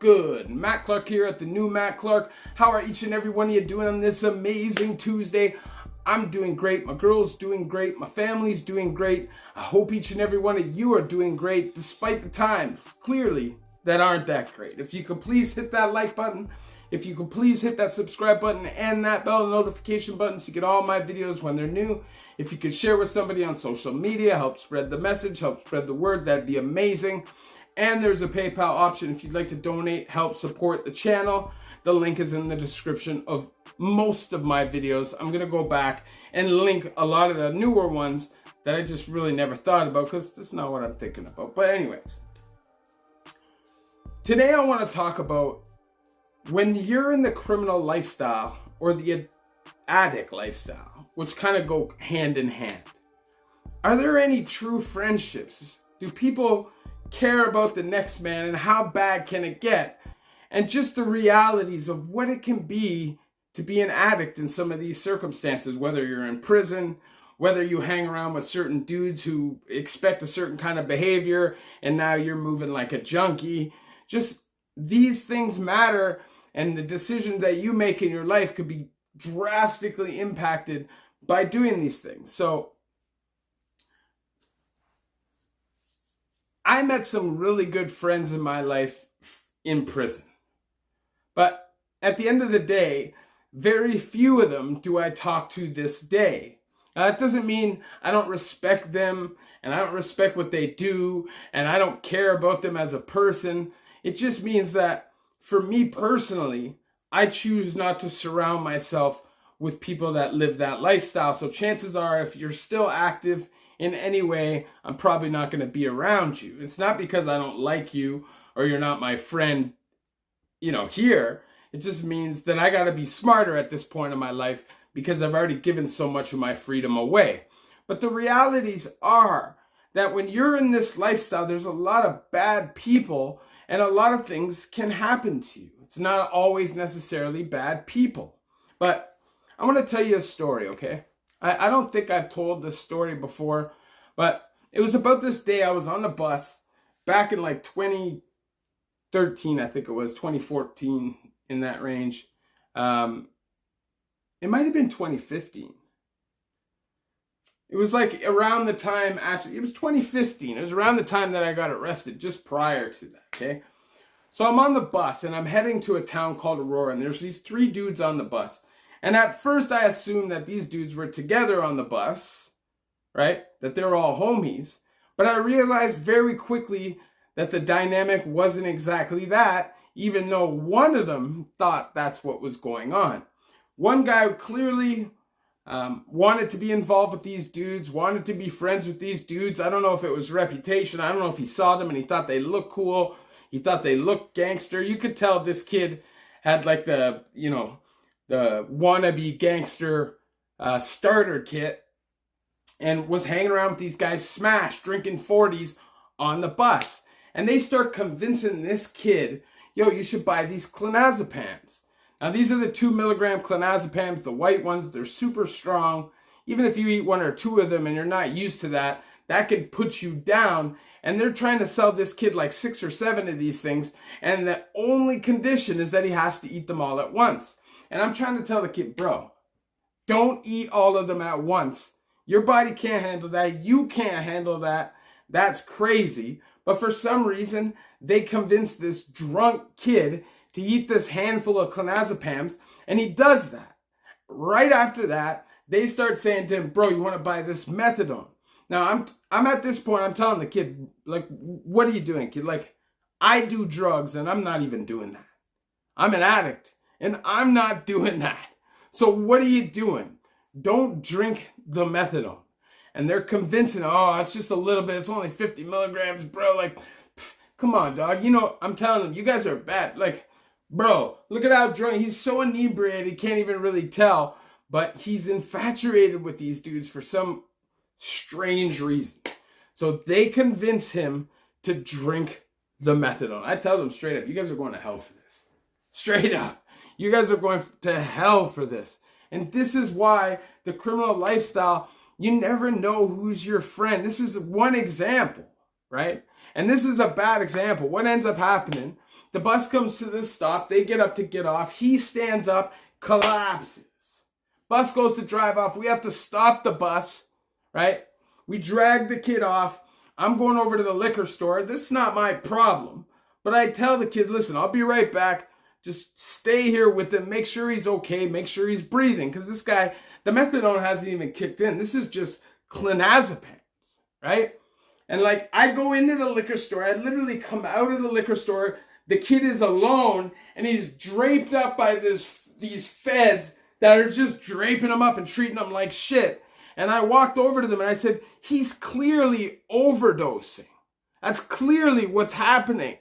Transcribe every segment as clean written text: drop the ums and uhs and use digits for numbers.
good? Matt Clark here at the new Matt Clark. How are each and every one of you doing on this amazing Tuesday? I'm doing great. My girl's doing great. My family's doing great. I hope each and every one of you are doing great despite the times, clearly, that aren't that great. If you could please hit that like button. If you could please hit that subscribe button and that bell notification button so you get all my videos when they're new. If you could share with somebody on social media, help spread the message, help spread the word, that'd be amazing. And there's a PayPal option if you'd like to donate, help support the channel. The link is in the description of most of my videos. I'm going to go back and link a lot of the newer ones that I just really never thought about because that's not what I'm thinking about. But anyways, today I want to talk about when you're in the criminal lifestyle or the addict lifestyle, which kind of go hand in hand. Are there any true friendships? Do people care about the next man and how bad can it get? And just the realities of what it can be to be an addict in some of these circumstances, whether you're in prison, whether you hang around with certain dudes who expect a certain kind of behavior and now you're moving like a junkie. Just these things matter, and the decisions that you make in your life could be drastically impacted by doing these things. So I met some really good friends in my life in prison. But at the end of the day, very few of them do I talk to this day. Now, that doesn't mean I don't respect them and I don't respect what they do and I don't care about them as a person. It just means that for me personally, I choose not to surround myself with people that live that lifestyle. So chances are, if you're still active in any way, I'm probably not going to be around you. It's not because I don't like you or you're not my friend, here. It just means that I got to be smarter at this point in my life because I've already given so much of my freedom away. But the realities are that when you're in this lifestyle, there's a lot of bad people and a lot of things can happen to you. It's not always necessarily bad people. But I want to tell you a story, okay? I don't think I've told this story before, but it was about this day I was on the bus back in like 2013, I think it was, 2014, in that range. It might have been 2015. It was like around the time, actually, it was 2015. It was around the time that I got arrested, just prior to that, okay? So I'm on the bus and I'm heading to a town called Aurora, and there's these three dudes on the bus. And at first I assumed that these dudes were together on the bus, right? That they were all homies. But I realized very quickly that the dynamic wasn't exactly that, even though one of them thought that's what was going on. One guy clearly wanted to be involved with these dudes, wanted to be friends with these dudes. I don't know if it was reputation. I don't know if he saw them and he thought they looked cool. He thought they looked gangster. You could tell this kid had like the wannabe gangster starter kit and was hanging around with these guys smashed, drinking 40s on the bus. And they start convincing this kid, yo, you should buy these clonazepams. Now, these are the 2 milligram clonazepams, the white ones. They're super strong. Even if you eat 1 or 2 of them and you're not used to that, that can put you down. And they're trying to sell this kid like 6 or 7 of these things. And the only condition is that he has to eat them all at once. And I'm trying to tell the kid, bro, don't eat all of them at once. Your body can't handle that. You can't handle that. That's crazy. But for some reason, they convinced this drunk kid to eat this handful of clonazepams, and he does that. Right after that, they start saying to him, bro, you want to buy this methadone? Now, I'm at this point, I'm telling the kid, like, what are you doing, kid? Like, I do drugs, and I'm not even doing that. I'm an addict, and I'm not doing that. So what are you doing? Don't drink the methadone. And they're convincing, oh, it's just a little bit. It's only 50 milligrams, bro. Like, come on, dog. I'm telling them, you guys are bad. Like, bro, look at how drunk. He's so inebriated, he can't even really tell. But he's infatuated with these dudes for some strange reason. So they convince him to drink the methadone. I tell them straight up, you guys are going to hell for this. Straight up. You guys are going to hell for this. And this is why the criminal lifestyle, you never know who's your friend. This is one example, right? And this is a bad example. What ends up happening, The bus comes to this stop. They get up to get off. He stands up, collapses. Bus goes to drive off. We have to stop the bus, right? We drag the kid off. I'm going over to the liquor store. This is not my problem. But I tell the kid, listen, I'll be right back. Just stay here with him. Make sure he's okay. Make sure he's breathing. Because this guy, the methadone hasn't even kicked in. This is just clonazepam, right? And like, I go into the liquor store. I literally come out of the liquor store. The kid is alone. And he's draped up by these feds that are just draping him up and treating him like shit. And I walked over to them and I said, he's clearly overdosing. That's clearly what's happening.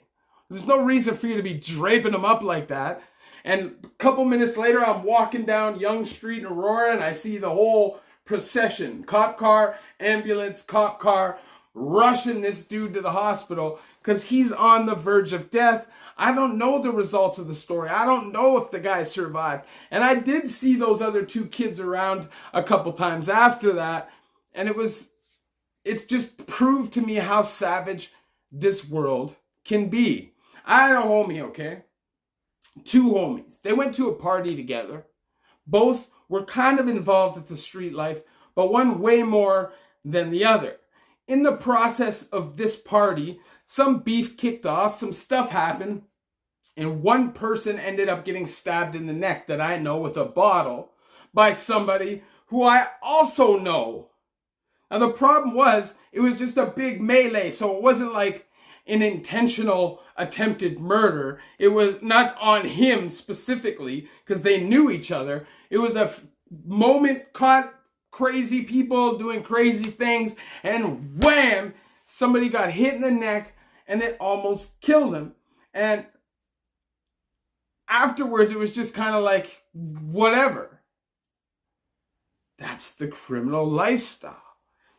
There's no reason for you to be draping him up like that. And a couple minutes later, I'm walking down Yonge Street in Aurora and I see the whole procession, cop car, ambulance, cop car, rushing this dude to the hospital because he's on the verge of death. I don't know the results of the story. I don't know if the guy survived. And I did see those other two kids around a couple times after that. And it's just proved to me how savage this world can be. I had a homie, okay? Two homies. They went to a party together. Both were kind of involved with the street life, but one way more than the other. In the process of this party, some beef kicked off, some stuff happened, and one person ended up getting stabbed in the neck that I know with a bottle by somebody who I also know. Now the problem was, it was just a big melee, so it wasn't like an intentional attempted murder. It was not on him specifically, because they knew each other. It was a moment caught crazy people doing crazy things, and wham, somebody got hit in the neck and it almost killed him. And afterwards it was just kind of like, whatever. That's the criminal lifestyle.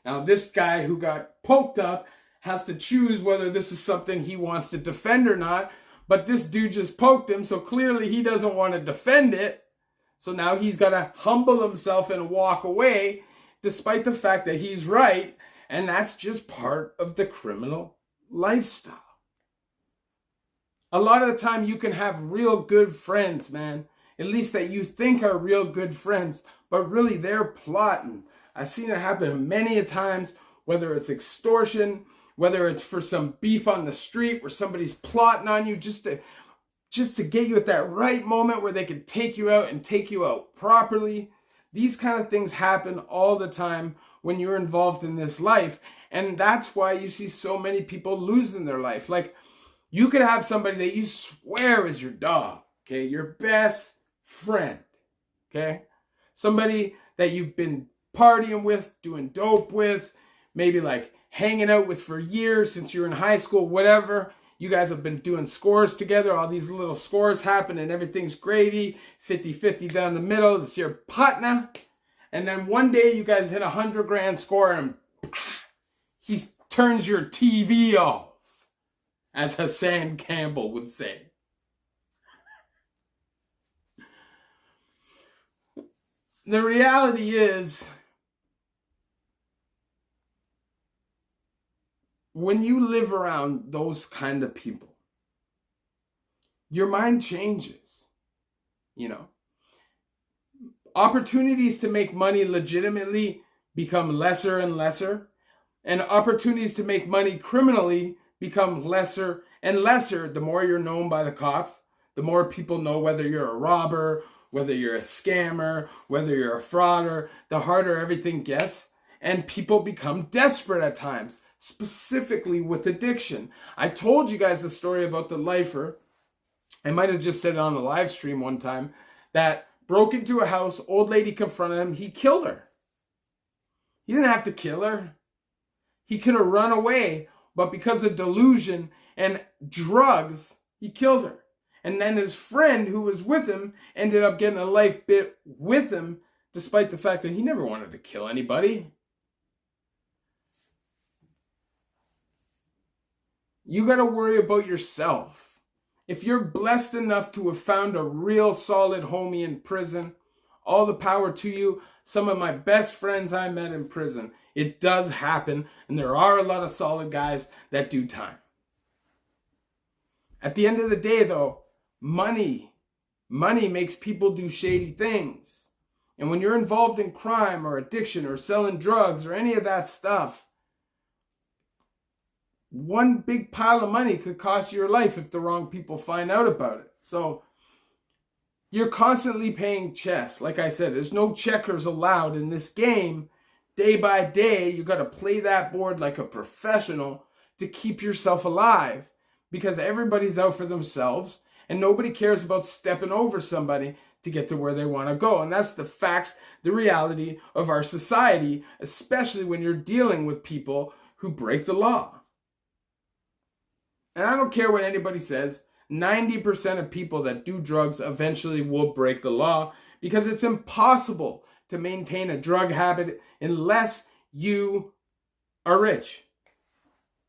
Now this guy who got poked up has to choose whether this is something he wants to defend or not, but this dude just poked him, so clearly he doesn't want to defend it. So now he's got to humble himself and walk away, despite the fact that he's right. And that's just part of the criminal lifestyle. A lot of the time you can have real good friends, man. At least that you think are real good friends. But really they're plotting. I've seen it happen many a times, whether it's extortion, whether it's for some beef on the street where somebody's plotting on you just to get you at that right moment where they can take you out and take you out properly. These kind of things happen all the time when you're involved in this life. And that's why you see so many people losing their life. Like, you could have somebody that you swear is your dog, okay? Your best friend, okay? Somebody that you've been partying with, doing dope with, maybe like hanging out with for years since you're in high school, whatever. You guys have been doing scores together. All these little scores happen and everything's gravy. 50-50 down the middle. It's your partner. And then one day you guys hit a 100 grand score and he turns your TV off, as Hassan Campbell would say. The reality is, when you live around those kind of people, your mind changes, you know. Opportunities to make money legitimately become lesser and lesser, and opportunities to make money criminally become lesser and lesser the more you're known by the cops, the more people know whether you're a robber, whether you're a scammer, whether you're a frauder, the harder everything gets, and people become desperate at times. Specifically with addiction. I told you guys the story about the lifer. I might have just said it on a live stream one time, that broke into a house, old lady confronted him, he killed her. He didn't have to kill her. He could have run away, but because of delusion and drugs, he killed her. And then his friend who was with him ended up getting a life bit with him, despite the fact that he never wanted to kill anybody. You got to worry about yourself. If you're blessed enough to have found a real solid homie in prison, all the power to you. Some of my best friends I met in prison. It does happen, and there are a lot of solid guys that do time. At the end of the day, though, money makes people do shady things. And when you're involved in crime or addiction or selling drugs or any of that stuff, one big pile of money could cost you your life if the wrong people find out about it. So you're constantly paying chess. Like I said, there's no checkers allowed in this game. Day by day, you got to play that board like a professional to keep yourself alive, because everybody's out for themselves and nobody cares about stepping over somebody to get to where they want to go. And that's the facts, the reality of our society, especially when you're dealing with people who break the law. And I don't care what anybody says, 90% of people that do drugs eventually will break the law, because it's impossible to maintain a drug habit unless you are rich.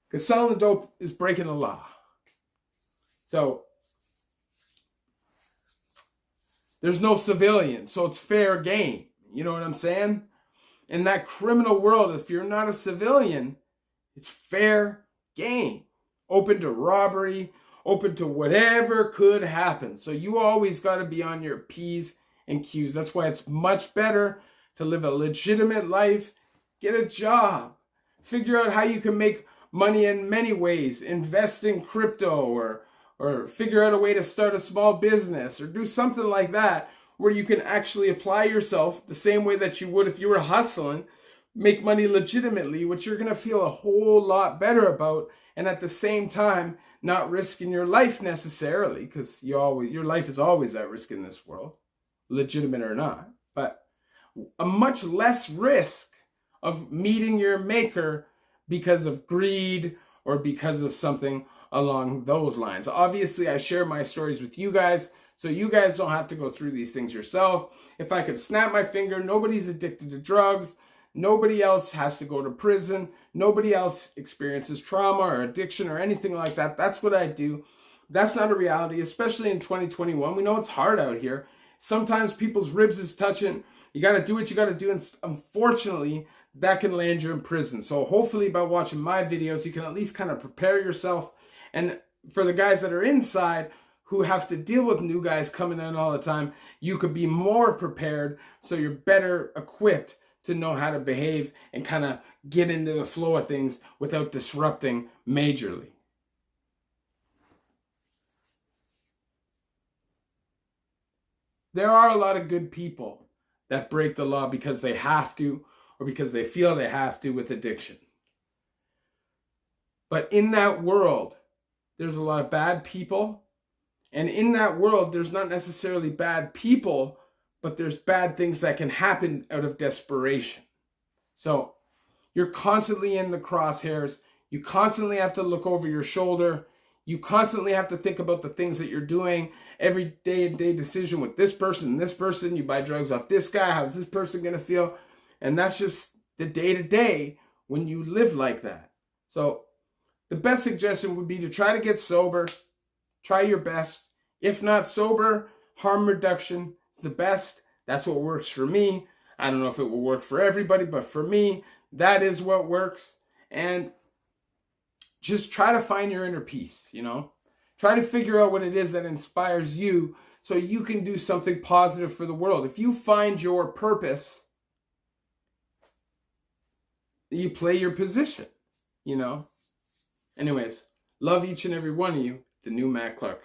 Because selling the dope is breaking the law. So there's no civilian, so it's fair game. You know what I'm saying? In that criminal world, if you're not a civilian, it's fair game. Open to robbery, open to whatever could happen. So you always got to be on your P's and Q's. That's why it's much better to live a legitimate life, get a job, figure out how you can make money in many ways, invest in crypto, or figure out a way to start a small business, or do something like that where you can actually apply yourself the same way that you would if you were hustling, make money legitimately, which you're going to feel a whole lot better about, and at the same time not risking your life necessarily, because your life is always at risk in this world, legitimate or not, but a much less risk of meeting your maker because of greed or because of something along those lines. Obviously, I share my stories with you guys, so you guys don't have to go through these things yourself. If I could snap my finger, nobody's addicted to drugs. Nobody else has to go to prison. Nobody else experiences trauma or addiction or anything like that. That's what I do. That's not a reality, especially in 2021. We know it's hard out here. Sometimes people's ribs is touching. You got to do what you got to do. And unfortunately, that can land you in prison. So hopefully by watching my videos, you can at least kind of prepare yourself. And for the guys that are inside who have to deal with new guys coming in all the time, you could be more prepared so you're better equipped to know how to behave and kind of get into the flow of things without disrupting majorly. There are a lot of good people that break the law because they have to, or because they feel they have to with addiction. But in that world, there's a lot of bad people. And in that world, there's not necessarily bad people, but there's bad things that can happen out of desperation. So you're constantly in the crosshairs. You constantly have to look over your shoulder. You constantly have to think about the things that you're doing. Every day-to-day decision with this person and this person. You buy drugs off this guy. How's this person going to feel? And that's just the day-to-day when you live like that. So the best suggestion would be to try to get sober. Try your best. If not sober, harm reduction is the best. That's what works for me. I don't know if it will work for everybody, but for me, that is what works. And just try to find your inner peace, you know? Try to figure out what it is that inspires you so you can do something positive for the world. If you find your purpose, you play your position, you know? Anyways, love each and every one of you. The new Matt Clark.